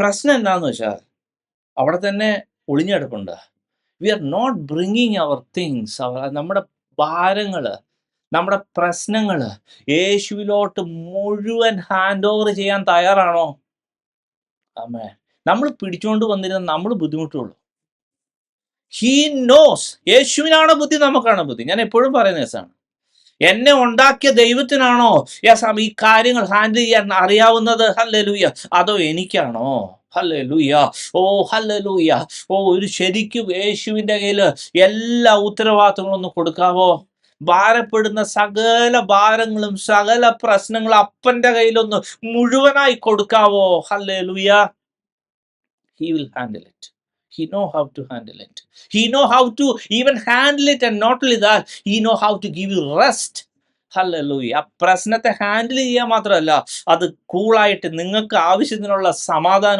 പ്രശ്നം എന്താന്ന് വെച്ചാൽ അവിടെ തന്നെ ഒളിഞ്ഞെടുപ്പുണ്ട്. We are not bringing our things, നമ്മുടെ ഭാരങ്ങൾ, നമ്മുടെ പ്രശ്നങ്ങൾ യേശുവിലോട്ട് മുഴുവൻ ഹാൻഡ് ഓവർ ചെയ്യാൻ തയ്യാറാണോ? ആമേ. നമ്മൾ പിടിച്ചുകൊണ്ട് വന്നിരുന്ന നമ്മൾ ബുദ്ധിമുട്ടുള്ളൂ. He nose. യേശുവിനാണ് ബുദ്ധി, നമുക്കാണ് ബുദ്ധി. ഞാൻ എപ്പോഴും പറയുന്ന കേസാണ്. എന്നെ ഉണ്ടാക്കിയ ദൈവത്തിനാണോ ഈ കാര്യങ്ങൾ ഹാൻഡിൽ ചെയ്യാൻ അറിയാവുന്നത്? ഹല്ലേലൂയ. അതോ എനിക്കാണോ? ഹല്ലേലൂയ. ഓ ഹല്ലേലൂയ. ഓ, ഒരു ശരിക്കും യേശുവിൻ്റെ കയ്യിൽ എല്ലാ ഉത്തരവാദിത്തങ്ങളും ഒന്ന് കൊടുക്കാവോ? ഭാരപ്പെടുന്ന സകല ഭാരങ്ങളും സകല പ്രശ്നങ്ങളും അപ്പൻ്റെ കയ്യിലൊന്ന് മുഴുവനായി കൊടുക്കാവോ? Hallelujah. He will handle it. He know how to handle it. He know how to even handle it, and not only that, he know how to give you rest. Hallelujah. ആ പ്രശ്നത്തെ ഹാൻഡിൽ ചെയ്യാൻ മാത്രമല്ല, അത് കൂളായിട്ട് നിങ്ങൾക്ക് ആവശ്യത്തിനുള്ള സമാധാനം